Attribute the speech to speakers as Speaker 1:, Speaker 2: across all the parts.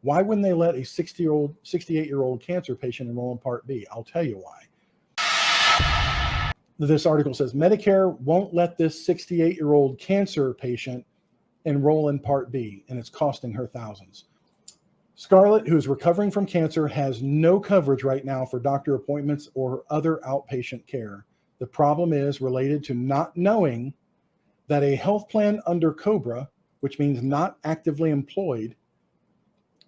Speaker 1: Why wouldn't they let a 68-year-old cancer patient enroll in Part B? I'll tell you why. This article says Medicare won't let this 68-year-old cancer patient enroll in Part B, and it's costing her thousands. Scarlett, who is recovering from cancer, has no coverage right now for doctor appointments or other outpatient care. The problem is related to not knowing that a health plan under COBRA, which means not actively employed,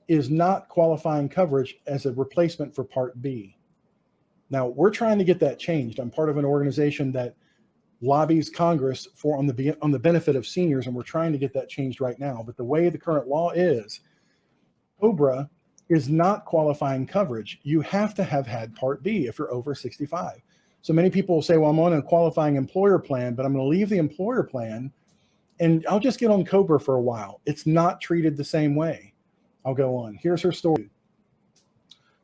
Speaker 1: is not qualifying coverage as a replacement for Part B. Now, we're trying to get that changed. I'm part of an organization that lobbies Congress for on the benefit of seniors, and we're trying to get that changed right now. But the way the current law is, COBRA is not qualifying coverage. You have to have had Part B if you're over 65. So many people will say, well, I'm on a qualifying employer plan, but I'm going to leave the employer plan and I'll just get on COBRA for a while. It's not treated the same way. I'll go on. Here's her story.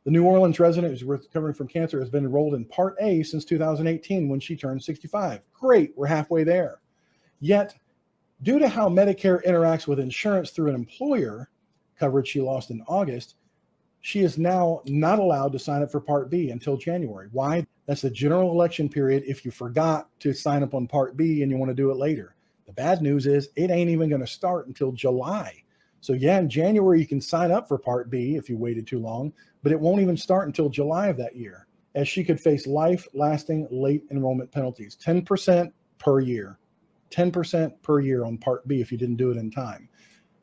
Speaker 1: The New Orleans resident who's recovering from cancer has been enrolled in Part A since 2018 when she turned 65. Great, we're halfway there. Yet, due to how Medicare interacts with insurance through an employer, coverage she lost in August, she is now not allowed to sign up for Part B until January. Why? That's the general election period if you forgot to sign up on Part B and you want to do it later. The bad news is it ain't even going to start until July. So yeah, in January, you can sign up for Part B if you waited too long, but it won't even start until July of that year, as she could face life-lasting late enrollment penalties, 10% per year, 10% per year on Part B if you didn't do it in time.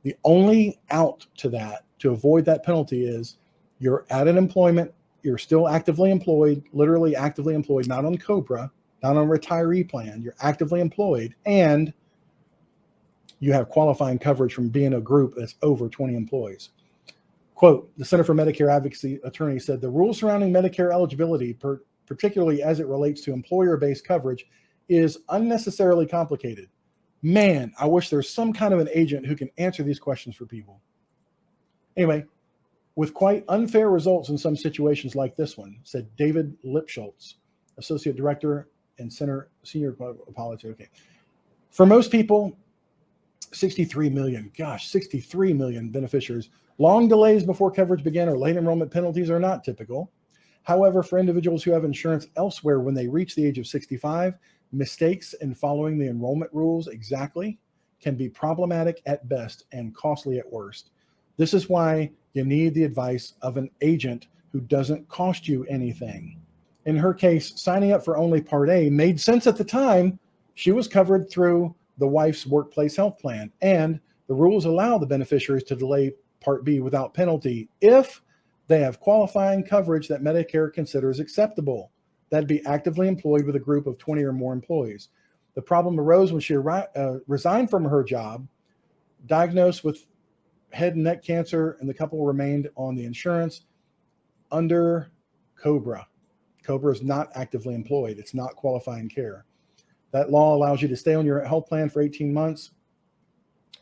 Speaker 1: The only out to that, to avoid that penalty, is you're at an employment, you're still actively employed, literally actively employed, not on COBRA, not on a retiree plan, you're actively employed, and you have qualifying coverage from being a group that's over 20 employees. Quote, the Center for Medicare Advocacy attorney said, the rules surrounding Medicare eligibility, particularly as it relates to employer-based coverage, is unnecessarily complicated. Man, I wish there's some kind of an agent who can answer these questions for people. Anyway, with quite unfair results in some situations like this one, said 𝗣𝗵𝗿𝗁, Associate Director and Senior Apology. Okay. For most people, 63 million beneficiaries. Long delays before coverage begin or late enrollment penalties are not typical. However, for individuals who have insurance elsewhere when they reach the age of 65, mistakes in following the enrollment rules exactly can be problematic at best and costly at worst. This is why you need the advice of an agent who doesn't cost you anything. In her case, signing up for only Part A made sense at the time. She was covered through the wife's workplace health plan, and the rules allow the beneficiaries to delay Part B without penalty if they have qualifying coverage that Medicare considers acceptable. That'd be actively employed with a group of 20 or more employees. The problem arose when she resigned from her job, diagnosed with head and neck cancer, and the couple remained on the insurance under COBRA. COBRA is not actively employed. It's not qualifying care. That law allows you to stay on your health plan for 18 months.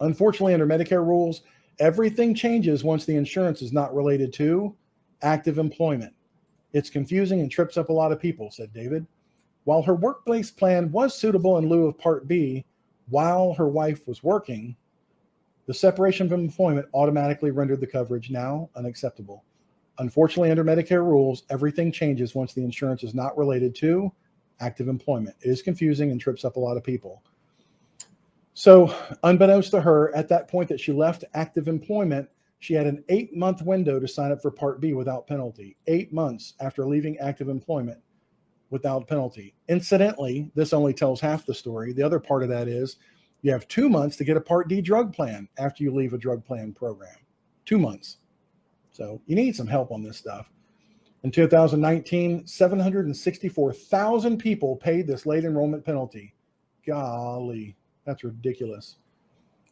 Speaker 1: Unfortunately, under Medicare rules, everything changes once the insurance is not related to active employment. It's confusing and trips up a lot of people, said David. While her workplace plan was suitable in lieu of Part B while her wife was working, the separation from employment automatically rendered the coverage now unacceptable. Unfortunately, under Medicare rules, everything changes once the insurance is not related to active employment. It is confusing and trips up a lot of people. So unbeknownst to her, at that point that she left active employment, she had an 8-month window to sign up for Part B without penalty. 8 months after leaving active employment without penalty. Incidentally, this only tells half the story. The other part of that is you have 2 months to get a Part D drug plan after you leave a drug plan program. 2 months. So you need some help on this stuff. In 2019, 764,000 people paid this late enrollment penalty. Golly, that's ridiculous.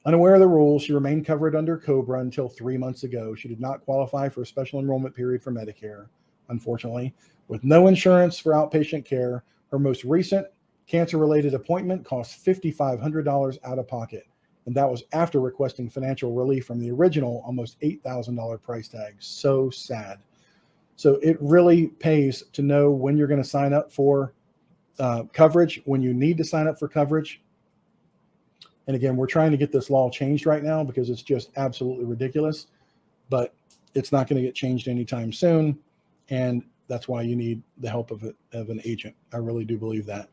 Speaker 1: Unaware of the rules, she remained covered under COBRA until 3 months ago. She did not qualify for a special enrollment period for Medicare, unfortunately. With no insurance for outpatient care, her most recent cancer-related appointment cost $5,500 out of pocket. And that was after requesting financial relief from the original almost $8,000 price tag. So sad. So it really pays to know when you're going to sign up for coverage, when you need to sign up for coverage. And again, we're trying to get this law changed right now because it's just absolutely ridiculous. But it's not going to get changed anytime soon. And that's why you need the help of an agent. I really do believe that.